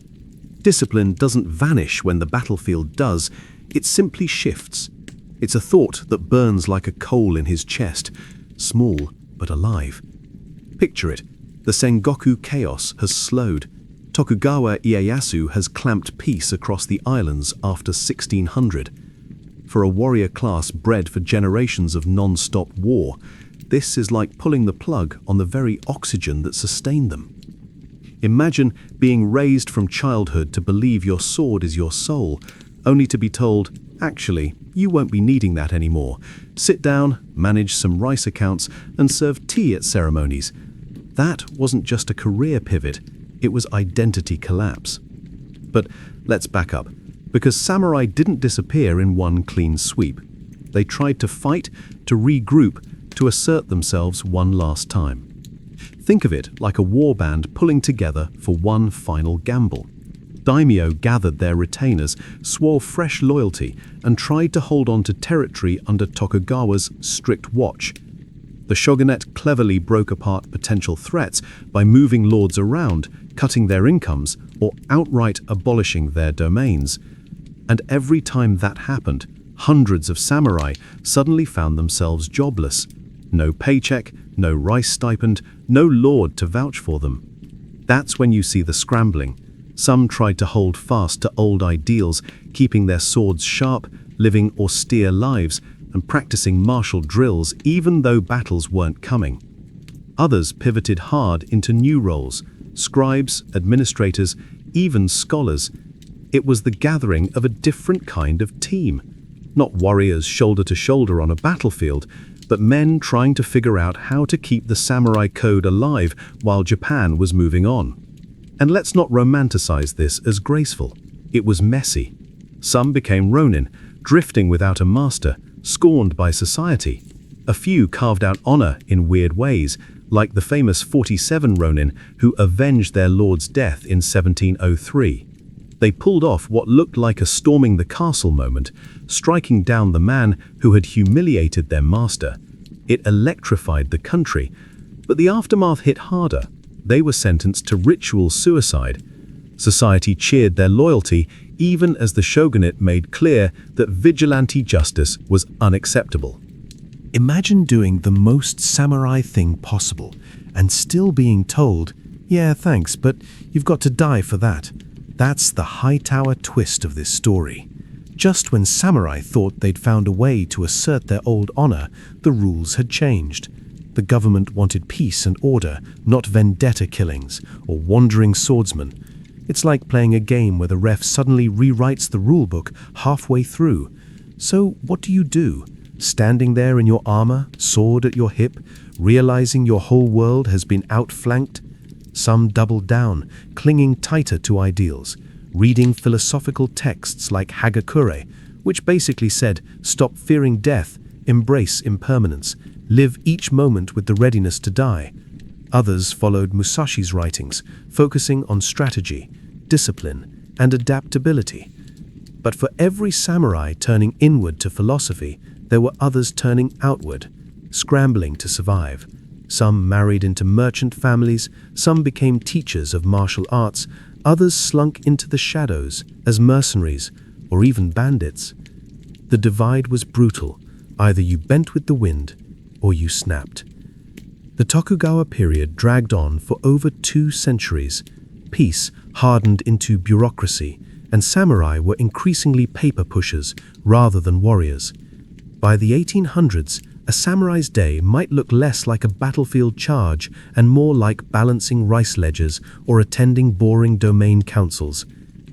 Discipline doesn't vanish when the battlefield does, it simply shifts. It's a thought that burns like a coal in his chest, small but alive. Picture it. The Sengoku chaos has slowed. Tokugawa Ieyasu has clamped peace across the islands after 1600. For a warrior class bred for generations of non-stop war, This is like pulling the plug on the very oxygen that sustained them. Imagine being raised from childhood to believe your sword is your soul, only to be told, actually, you won't be needing that anymore. Sit down, manage some rice accounts, and serve tea at ceremonies. That wasn't just a career pivot, it was identity collapse. But let's back up, because samurai didn't disappear in one clean sweep. They tried to fight, to regroup, to assert themselves one last time. Think of it like a warband pulling together for one final gamble. Daimyo gathered their retainers, swore fresh loyalty, and tried to hold on to territory under Tokugawa's strict watch. The shogunate cleverly broke apart potential threats by moving lords around, cutting their incomes, or outright abolishing their domains. And every time that happened, hundreds of samurai suddenly found themselves jobless. No paycheck, no rice stipend, no lord to vouch for them. That's when you see the scrambling. Some tried to hold fast to old ideals, keeping their swords sharp, living austere lives, and practicing martial drills even though battles weren't coming. Others pivoted hard into new roles: scribes, administrators, even scholars. It was the gathering of a different kind of team. Not warriors shoulder to shoulder on a battlefield, but men trying to figure out how to keep the samurai code alive while Japan was moving on. And let's not romanticize this as graceful. It was messy. Some became ronin, drifting without a master, scorned by society. A few carved out honor in weird ways, like the famous 47 ronin who avenged their lord's death in 1703. They pulled off what looked like a storming the castle moment, striking down the man who had humiliated their master. It electrified the country, but the aftermath hit harder. They were sentenced to ritual suicide. Society cheered their loyalty, even as the shogunate made clear that vigilante justice was unacceptable. Imagine doing the most samurai thing possible and still being told, "Yeah, thanks, but you've got to die for that." That's the Hightower twist of this story. Just when samurai thought they'd found a way to assert their old honor, the rules had changed. The government wanted peace and order, not vendetta killings or wandering swordsmen. It's like playing a game where the ref suddenly rewrites the rulebook halfway through. So what do? Standing there in your armor, sword at your hip, realizing your whole world has been outflanked? Some doubled down, clinging tighter to ideals, reading philosophical texts like Hagakure, which basically said, stop fearing death, embrace impermanence, live each moment with the readiness to die. Others followed Musashi's writings, focusing on strategy, discipline, and adaptability. But for every samurai turning inward to philosophy, there were others turning outward, scrambling to survive. Some married into merchant families, some became teachers of martial arts, others slunk into the shadows as mercenaries or even bandits. The divide was brutal. Either you bent with the wind or you snapped. The Tokugawa period dragged on for over 2 centuries. Peace hardened into bureaucracy, and samurai were increasingly paper pushers rather than warriors. By the 1800s, a samurai's day might look less like a battlefield charge and more like balancing rice ledgers or attending boring domain councils.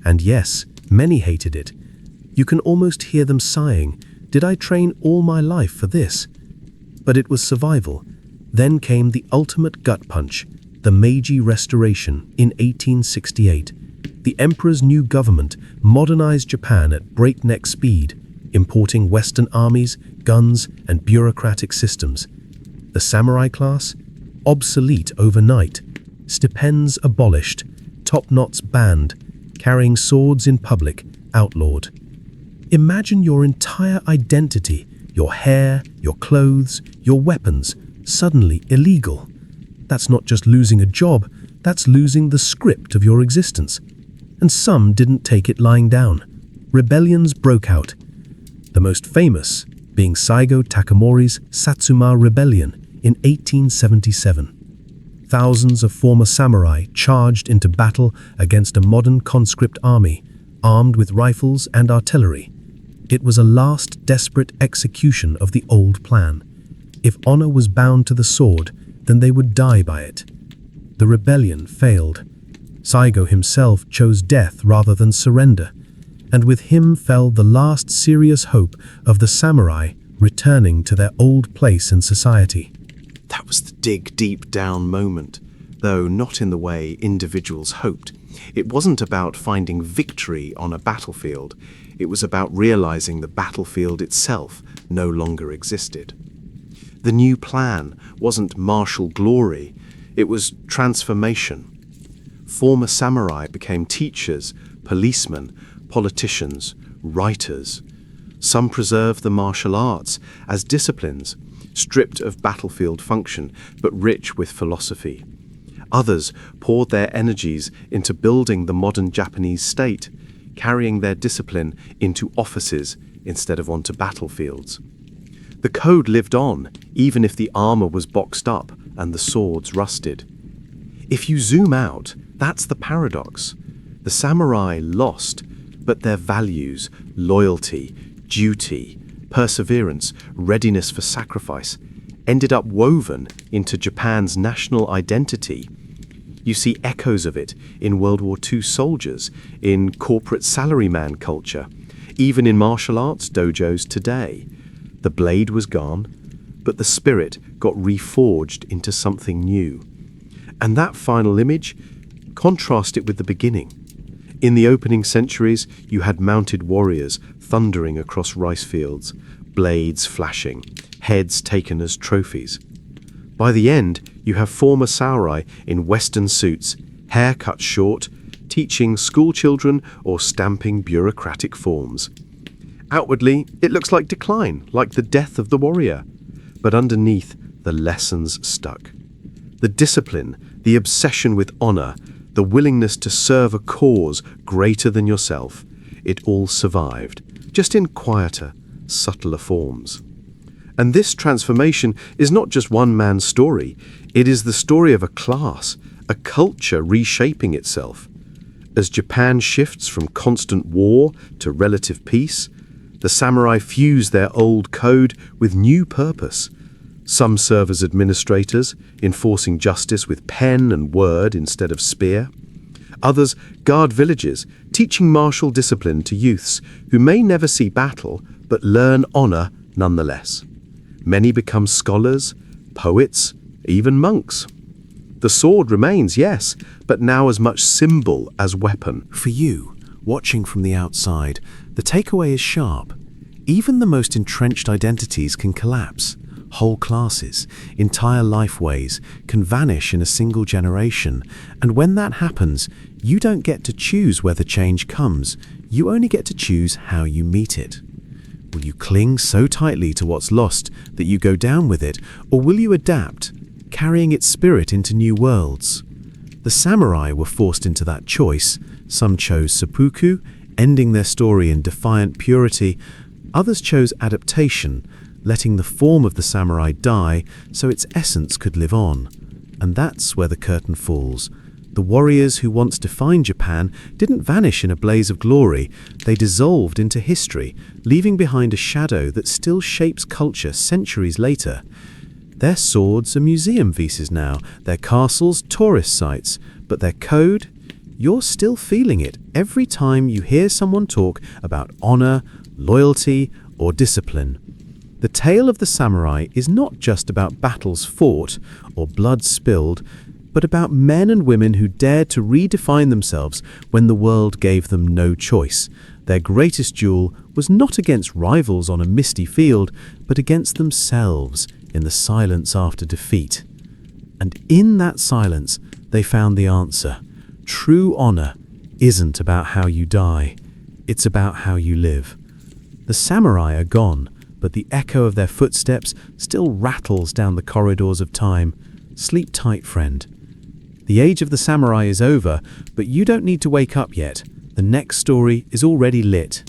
And yes, many hated it. You can almost hear them sighing, "Did I train all my life for this?" But it was survival. Then came the ultimate gut punch, the Meiji Restoration in 1868. The emperor's new government modernized Japan at breakneck speed, importing Western armies, guns, and bureaucratic systems. The samurai class? Obsolete overnight. Stipends abolished. Top knots banned. Carrying swords in public outlawed. Imagine your entire identity, your hair, your clothes, your weapons, suddenly illegal. That's not just losing a job, that's losing the script of your existence. And some didn't take it lying down. Rebellions broke out. The most famous being Saigo Takamori's Satsuma Rebellion in 1877. Thousands of former samurai charged into battle against a modern conscript army, armed with rifles and artillery. It was a last desperate execution of the old plan. If honor was bound to the sword, then they would die by it. The rebellion failed. Saigo himself chose death rather than surrender, and with him fell the last serious hope of the samurai returning to their old place in society. That was the dig deep down moment, though not in the way individuals hoped. It wasn't about finding victory on a battlefield. It was about realizing the battlefield itself no longer existed. The new plan wasn't martial glory, it was transformation. Former samurai became teachers, policemen, politicians, writers. Some preserved the martial arts as disciplines, stripped of battlefield function, but rich with philosophy. Others poured their energies into building the modern Japanese state, carrying their discipline into offices instead of onto battlefields. The code lived on, even if the armor was boxed up and the swords rusted. If you zoom out, that's the paradox. The samurai lost, but their values, loyalty, duty, perseverance, readiness for sacrifice, ended up woven into Japan's national identity. You see echoes of it in World War II soldiers, in corporate salaryman culture, even in martial arts dojos today. The blade was gone, but the spirit got reforged into something new. And that final image, contrast it with the beginning. In the opening centuries, you had mounted warriors thundering across rice fields, blades flashing, heads taken as trophies. By the end, you have former samurai in Western suits, hair cut short, teaching school children or stamping bureaucratic forms. Outwardly, it looks like decline, like the death of the warrior. But underneath, the lessons stuck. The discipline, the obsession with honor, the willingness to serve a cause greater than yourself, it all survived, just in quieter, subtler forms. And this transformation is not just one man's story, it is the story of a class, a culture reshaping itself. As Japan shifts from constant war to relative peace, the samurai fuse their old code with new purpose. Some serve as administrators, enforcing justice with pen and word instead of spear. Others guard villages, teaching martial discipline to youths who may never see battle but learn honor nonetheless. Many become scholars, poets, even monks. The sword remains, yes, but now as much symbol as weapon. For you, watching from the outside, the takeaway is sharp. Even the most entrenched identities can collapse. Whole classes, entire lifeways can vanish in a single generation. And when that happens, you don't get to choose where the change comes. You only get to choose how you meet it. Will you cling so tightly to what's lost that you go down with it, or will you adapt, carrying its spirit into new worlds? The samurai were forced into that choice. Some chose seppuku, ending their story in defiant purity. Others chose adaptation, letting the form of the samurai die so its essence could live on. And that's where the curtain falls. The warriors who once defined Japan didn't vanish in a blaze of glory. They dissolved into history, leaving behind a shadow that still shapes culture centuries later. Their swords are museum pieces now, their castles tourist sites, but their code, you're still feeling it every time you hear someone talk about honor, loyalty, or discipline. The tale of the samurai is not just about battles fought or blood spilled, but about men and women who dared to redefine themselves when the world gave them no choice. Their greatest duel was not against rivals on a misty field, but against themselves in the silence after defeat. And in that silence, they found the answer. True honor isn't about how you die, it's about how you live. The samurai are gone, but the echo of their footsteps still rattles down the corridors of time. Sleep tight, friend. The age of the samurai is over, but you don't need to wake up yet. The next story is already lit.